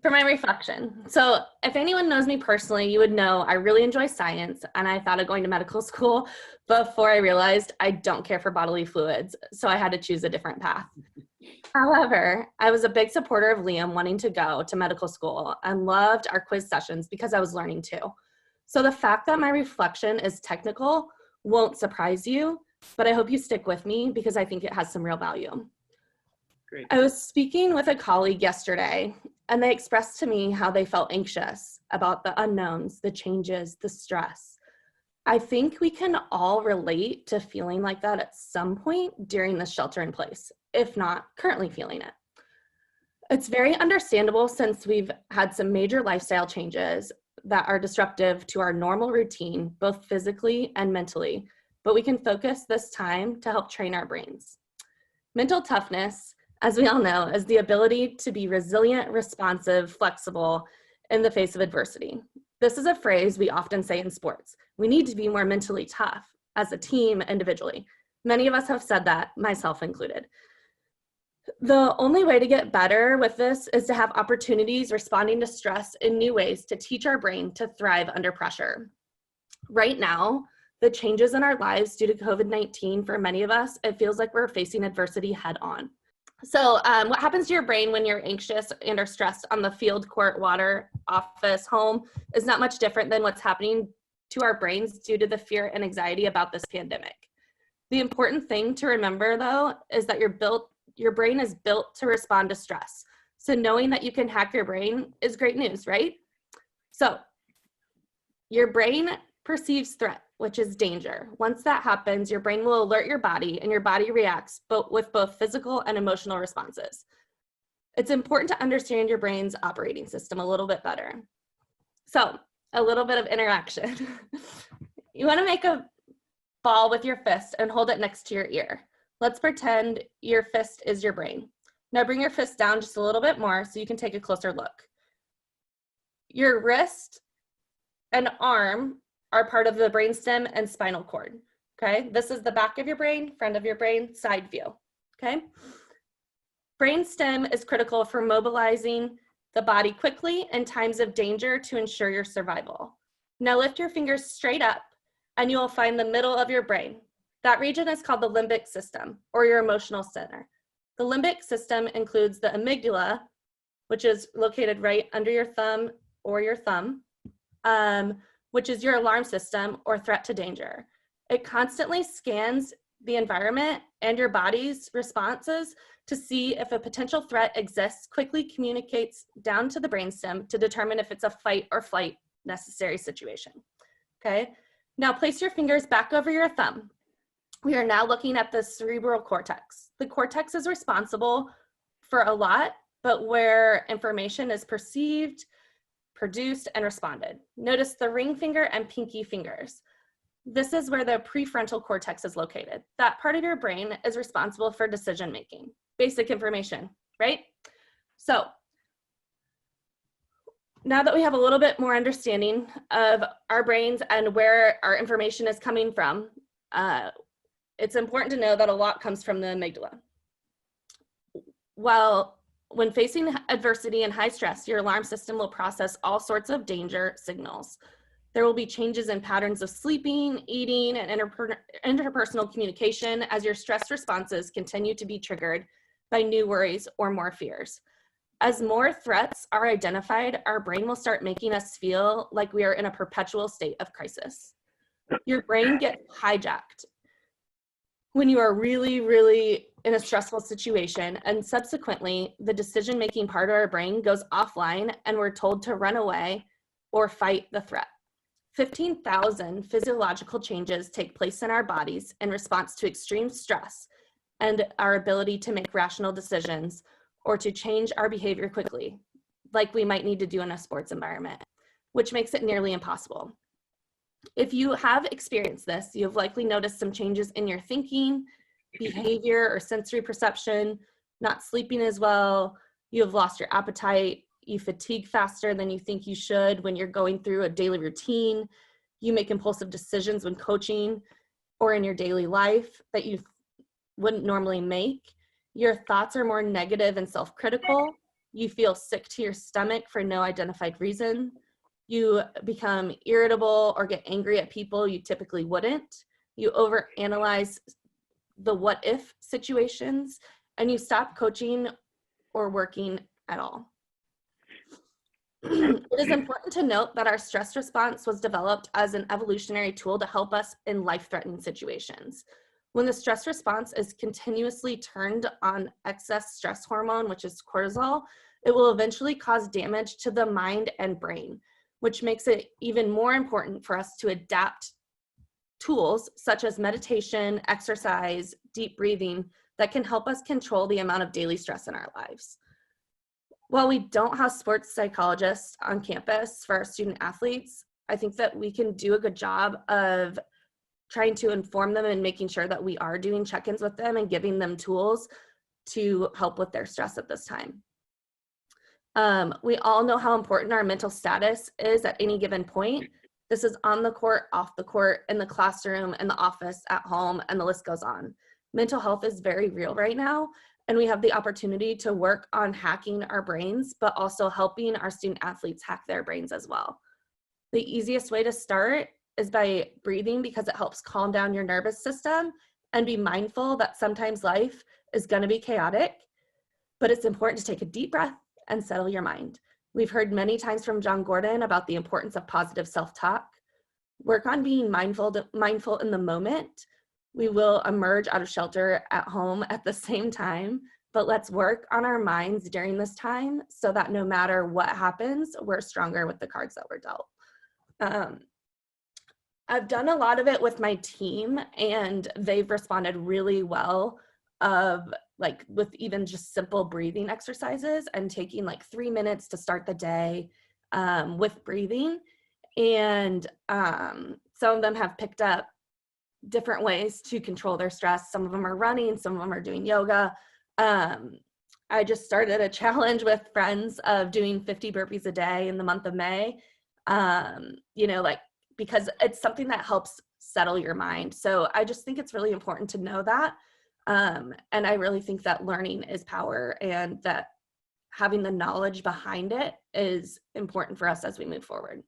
For my reflection. So if anyone knows me personally, you would know I really enjoy science, and I thought of going to medical school before I realized I don't care for bodily fluids. So I had to choose a different path. However, I was a big supporter of Liam wanting to go to medical school and loved our quiz sessions because I was learning too. So the fact that my reflection is technical won't surprise you, but I hope you stick with me because I think it has some real value. Great. I was speaking with a colleague yesterday, and they expressed to me how they felt anxious about the unknowns, the changes, the stress. I think we can all relate to feeling like that at some point during the shelter in place, if not currently feeling it. It's very understandable since we've had some major lifestyle changes that are disruptive to our normal routine, both physically and mentally, but we can focus this time to help train our brains. Mental toughness, as we all know, is the ability to be resilient, responsive, flexible in the face of adversity. This is a phrase we often say in sports. We need to be more mentally tough as a team, individually. Many of us have said that, myself included. The only way to get better with this is to have opportunities responding to stress in new ways to teach our brain to thrive under pressure. Right now, the changes in our lives due to COVID-19, for many of us, it feels like we're facing adversity head on. So what happens to your brain when you're anxious and are stressed on the field, court, water, office, home is not much different than what's happening to our brains due to the fear and anxiety about this pandemic. The important thing to remember, though, is that your brain is built to respond to stress. So knowing that you can hack your brain is great news, right? So your brain perceives threat, which is danger. Once that happens, your brain will alert your body, and your body reacts with both physical and emotional responses. It's important to understand your brain's operating system a little bit better. So a little bit of interaction. You want to make a ball with your fist and hold it next to your ear. Let's pretend your fist is your brain. Now bring your fist down just a little bit more so you can take a closer look. Your wrist and arm are part of the brainstem and spinal cord, okay? This is the back of your brain, front of your brain, side view, okay? Brainstem is critical for mobilizing the body quickly in times of danger to ensure your survival. Now lift your fingers straight up and you will find the middle of your brain. That region is called the limbic system, or your emotional center. The limbic system includes the amygdala, which is located right under your thumb or your thumb, which is your alarm system or threat to danger. It constantly scans the environment and your body's responses to see if a potential threat exists, quickly communicates down to the brainstem to determine if it's a fight or flight necessary situation, okay? Now place your fingers back over your thumb. We are now looking at the cerebral cortex. The cortex is responsible for a lot, but where information is perceived, produced, and responded. Notice the ring finger and pinky fingers. This is where the prefrontal cortex is located. That part of your brain is responsible for decision making. Basic information, right? So now that we have a little bit more understanding of our brains and where our information is coming from, it's important to know that a lot comes from the amygdala. When facing adversity and high stress, your alarm system will process all sorts of danger signals. There will be changes in patterns of sleeping, eating, and interpersonal communication as your stress responses continue to be triggered by new worries or more fears. As more threats are identified, our brain will start making us feel like we are in a perpetual state of crisis. Your brain gets hijacked when you are really, really in a stressful situation, and subsequently the decision-making part of our brain goes offline and we're told to run away or fight the threat. 15,000 physiological changes take place in our bodies in response to extreme stress and our ability to make rational decisions or to change our behavior quickly, like we might need to do in a sports environment, which makes it nearly impossible. If you have experienced this, you have likely noticed some changes in your thinking, behavior, or sensory perception, not sleeping as well, you have lost your appetite, you fatigue faster than you think you should when you're going through a daily routine, you make impulsive decisions when coaching or in your daily life that you wouldn't normally make, your thoughts are more negative and self-critical, You feel sick to your stomach for no identified reason. You become irritable or get angry at people you typically wouldn't. You overanalyze the what if situations, and you stop coaching or working at all. It is important to note that our stress response was developed as an evolutionary tool to help us in life-threatening situations. When the stress response is continuously turned on excess stress hormone, which is cortisol, it will eventually cause damage to the mind and brain, which makes it even more important for us to adapt tools such as meditation, exercise, deep breathing that can help us control the amount of daily stress in our lives. While we don't have sports psychologists on campus for our student athletes, I think that we can do a good job of trying to inform them and making sure that we are doing check-ins with them and giving them tools to help with their stress at this time. We all know how important our mental status is at any given point. This is on the court, off the court, in the classroom, in the office, at home, and the list goes on. Mental health is very real right now, and we have the opportunity to work on hacking our brains, but also helping our student athletes hack their brains as well. The easiest way to start is by breathing, because it helps calm down your nervous system, and be mindful that sometimes life is going to be chaotic, but it's important to take a deep breath and settle your mind. We've heard many times from John Gordon about the importance of positive self-talk. Work on being mindful in the moment. We will emerge out of shelter at home at the same time, but let's work on our minds during this time so that no matter what happens, we're stronger with the cards that we're dealt. I've done a lot of it with my team, and they've responded really well with even just simple breathing exercises and taking like 3 minutes to start the day with breathing. And some of them have picked up different ways to control their stress. Some of them are running, some of them are doing yoga. I just started a challenge with friends of doing 50 burpees a day in the month of May, because it's something that helps settle your mind. So I just think it's really important to know that. And I really think that learning is power, and that having the knowledge behind it is important for us as we move forward.